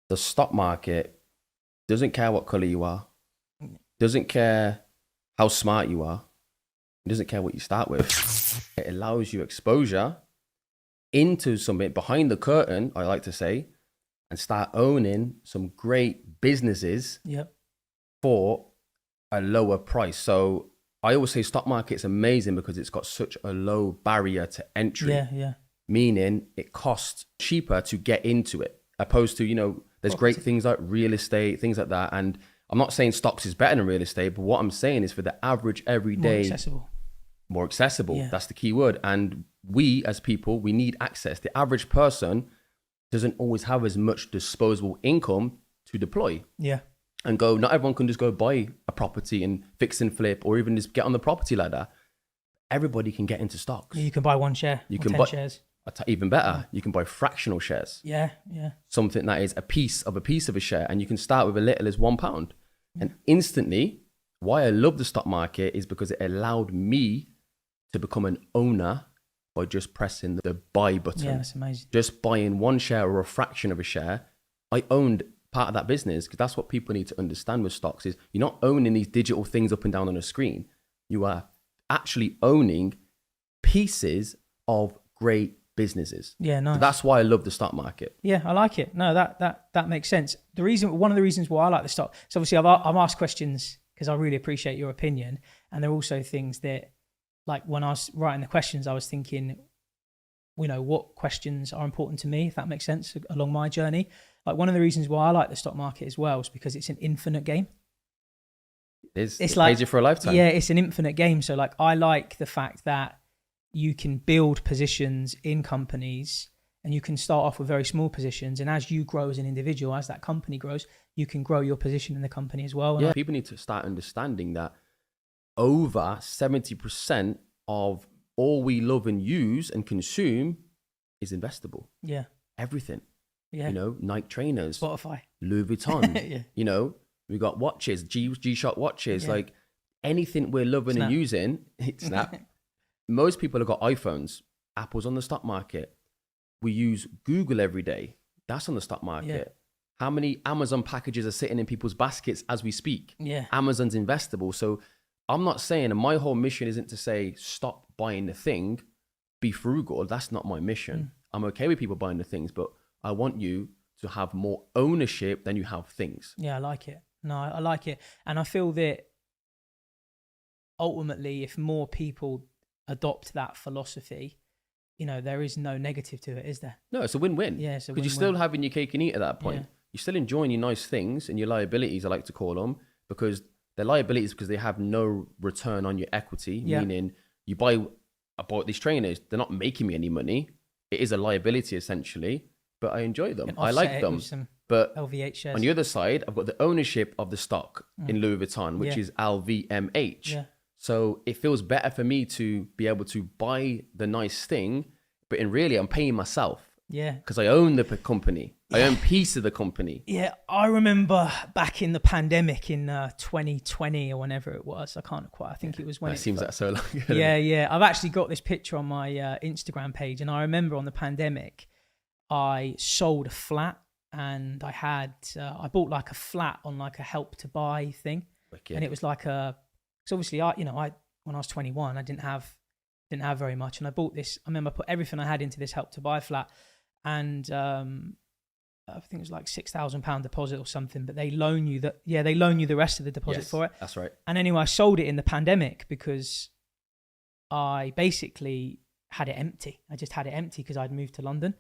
the stock market doesn't care what color you are, doesn't care how smart you are, it doesn't care what you start with. It allows you exposure into something behind the curtain, I like to say, and start owning some great businesses for a lower price. So I always say stock market's amazing because it's got such a low barrier to entry. Meaning it costs cheaper to get into it, opposed to, you know, there's great things like real estate, things like that. And I'm not saying stocks is better than real estate, but what I'm saying is for the average everyday, more accessible. Yeah. That's the key word. And we as people, we need access. The average person doesn't always have as much disposable income to deploy. Yeah. And go, not everyone can just go buy a property and fix and flip, or even just get on the property ladder. Everybody can get into stocks. You can buy one share. You can 10 buy shares. Even better, you can buy fractional shares. Yeah. Something that is a piece of a share, and you can start with as little as £1. And instantly, why I love the stock market is because it allowed me to become an owner by just pressing the buy button. Yeah, that's amazing. Just buying one share or a fraction of a share, I owned part of that business, because that's what people need to understand with stocks is you're not owning these digital things up and down on a screen. You are actually owning pieces of great businesses. Yeah, nice. So that's why I love the stock market. Yeah, I like it. No, that makes sense. One of the reasons why I like the stock, so obviously I've asked questions because I really appreciate your opinion, and there are also things that, like when I was writing the questions, I was thinking, you know, what questions are important to me, if that makes sense, along my journey. Like one of the reasons why I like the stock market as well is because it's an infinite game. It like, pays you for a lifetime. Yeah, it's an infinite game. So like I like the fact that you can build positions in companies, and you can start off with very small positions. And as you grow as an individual, as that company grows, you can grow your position in the company as well. Yeah, people need to start understanding that over 70% of all we love and use and consume is investable. Yeah. Everything. Yeah. You know, Nike trainers, Spotify, Louis Vuitton. Yeah. You know, we got watches, G-Shock watches, like anything we're loving and using, Snap. Most people have got iPhones. Apple's on the stock market. We use Google every day. That's on the stock market. Yeah. How many Amazon packages are sitting in people's baskets as we speak? Yeah. Amazon's investable. So I'm not saying, and my whole mission isn't to say, stop buying the thing, be frugal. That's not my mission. I'm okay with people buying the things, but I want you to have more ownership than you have things. Yeah, I like it. No, I like it. And I feel that ultimately, if more people adopt that philosophy, you know, there is no negative to it, is there? No, it's a win-win. Yeah, it's a win-win. Because you're still having your cake and eat at that point. Yeah. You're still enjoying your nice things and your liabilities, I like to call them, because they're liabilities because they have no return on your equity, meaning I bought these trainers, they're not making me any money. It is a liability essentially, but I enjoy them. I like them. But LVH shares. On the other side, I've got the ownership of the stock in Louis Vuitton, which is LVMH. Yeah. So it feels better for me to be able to buy the nice thing, but in really I'm paying myself. Yeah. Because I own the company. I own piece of the company. Yeah. I remember back in the pandemic in 2020 or whenever it was. I think it was when it seems like so long ago. Yeah. I've actually got this picture on my Instagram page. And I remember on the pandemic, I sold a flat, and I bought like a flat on like a help to buy thing. Wicked. And it was like because obviously when I was 21, I didn't have very much. And I bought this, I remember I put everything I had into this help to buy flat, and I think it was like £6,000 deposit or something, but they loan you the rest of the deposit for it. That's right. And anyway, I sold it in the pandemic because I basically had it empty. I just had it empty because I'd moved to London,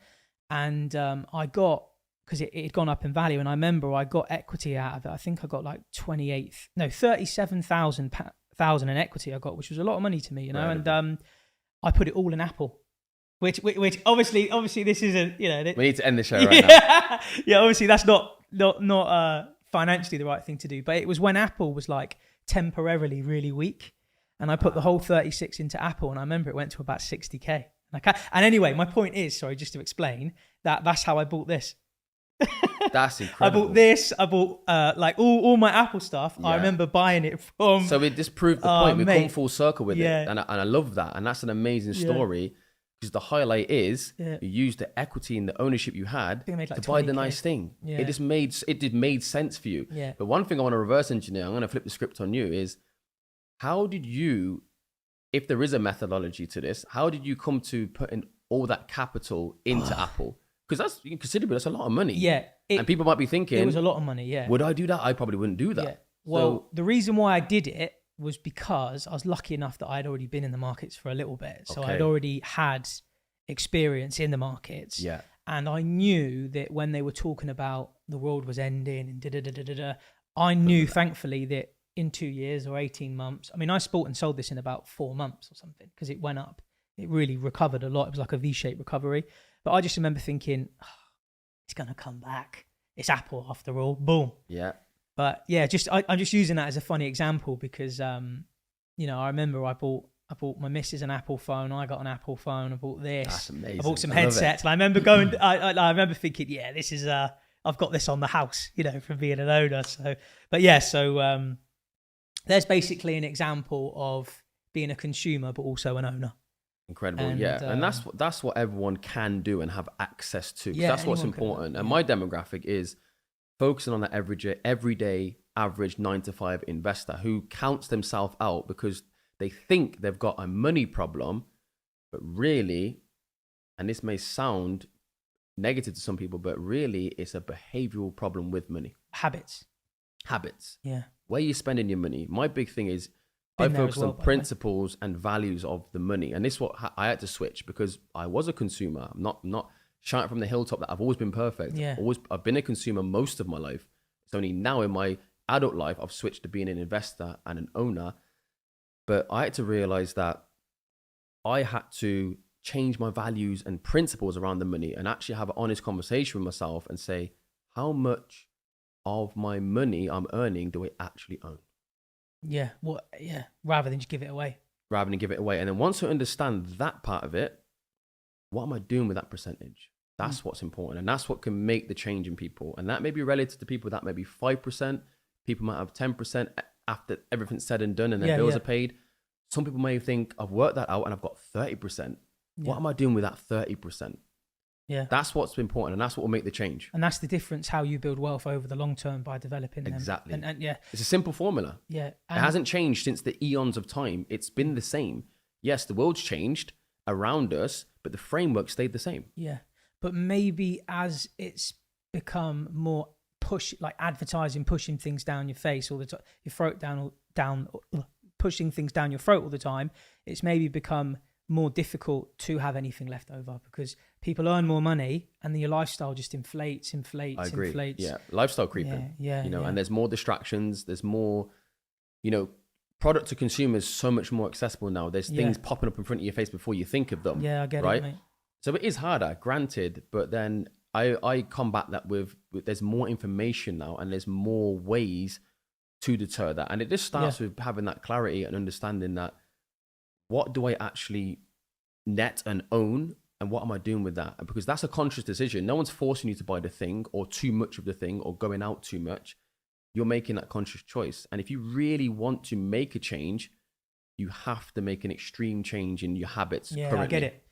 and because it had gone up in value, and I remember I got equity out of it. I think I got like 37,000 in equity I got, which was a lot of money to me, you know. Right. And I put it all in Apple, which obviously this isn't, you know. We need to end the show right now. Yeah, obviously that's not financially the right thing to do. But it was when Apple was like temporarily really weak, and I put the whole 36 into Apple, and I remember it went to about 60k. And anyway, my point is, sorry, just to explain that's how I bought this. That's incredible. I bought this. I bought like all my Apple stuff. Yeah. I remember buying it from. So it just proved the point. We've come full circle with it, and I love that. And that's an amazing story, Because the highlight is Yeah. you used the equity and the ownership you had think I made like to buy the 20K. nice thing. Yeah. It did made sense for you. Yeah. But one thing I want to reverse engineer, I'm going to flip the script on you, is how did you, if there is a methodology to this, how did you come to put in all that capital into Apple? Because that's, you can consider that's a lot of money. Yeah. And people might be thinking, It was a lot of money. Yeah. would I do that? I probably wouldn't do that. Yeah. Well, So- the reason why I did it was because I was lucky enough that I'd already been in the markets for a little bit. So Okay. I'd already had experience in the markets. yeah. And I knew that when they were talking about the world was ending and da-da-da-da-da, I knew, thankfully, that in 2 years or 18 months, I mean, I bought and sold this in about 4 months or something because it went up. It really recovered a lot. It was like a V-shaped recovery. But I just remember thinking, it's going to come back. It's Apple after all. Boom. Yeah. But yeah, I'm just using that as a funny example because, you know, I remember I bought my missus an Apple phone. I got an Apple phone. I bought this. That's amazing. I bought some I love it. headsets. And I remember going, I remember thinking, yeah, this is, I've got this on the house, you know, from being an owner. So, but yeah, so there's basically an example of being a consumer, but also an owner. Incredible, And, yeah, and that's what everyone can do and have access to. 'Cause Yeah, that's what's anyone can do important. it, And yeah. my demographic is focusing on that everyday average 9 to 5 investor who counts themselves out because they think they've got a money problem, but really, and this may sound negative to some people, but really it's a behavioral problem with money, Habits. habits, where you're spending your money. My big thing is Been I there as focus well, on by the way. principles and values of the money, and this is what I had to switch because I was a consumer. I'm not shouting from the hilltop that I've always been perfect. Yeah. I've been a consumer most of my life. It's only now in my adult life I've switched to being an investor and an owner. But I had to realize that I had to change my values and principles around the money and actually have an honest conversation with myself and say, how much of my money I'm earning do I actually own? Yeah. What? Yeah. Rather than just give it away. Rather than give it away. And then once I understand that part of it, what am I doing with that percentage? That's what's important. And that's what can make the change in people. And that may be relative to people that may be 5%. People might have 10% after everything's said and done and their bills are paid. Some people may think, I've worked that out and I've got 30%. What am I doing with that 30%? Yeah. That's what's important. And that's what will make the change. And that's the difference how you build wealth over the long term by developing them. Exactly. And yeah. It's a simple formula. Yeah. It And hasn't changed since the eons of time. It's been the same. Yes, the world's changed around us, but the framework stayed the same. yeah. But maybe as it's become more like advertising, pushing things down your face all the time, your throat down, pushing things down your throat all the time, it's maybe become more difficult to have anything left over because people earn more money and then your lifestyle just inflates. I agree. Inflates. Yeah, lifestyle creeping. Yeah. You know, yeah. and there's more distractions. There's more, you know, product to consumer is so much more accessible now. There's things popping up in front of your face before you think of them. Yeah, I get right? it, mate. So it is harder, granted, but then I combat that with there's more information now and there's more ways to deter that. And it just starts with having that clarity and understanding that what do I actually net and own and what am I doing with that? Because that's a conscious decision. No one's forcing you to buy the thing or too much of the thing or going out too much. You're making that conscious choice. And if you really want to make a change, you have to make an extreme change in your habits. Yeah, currently. I get it.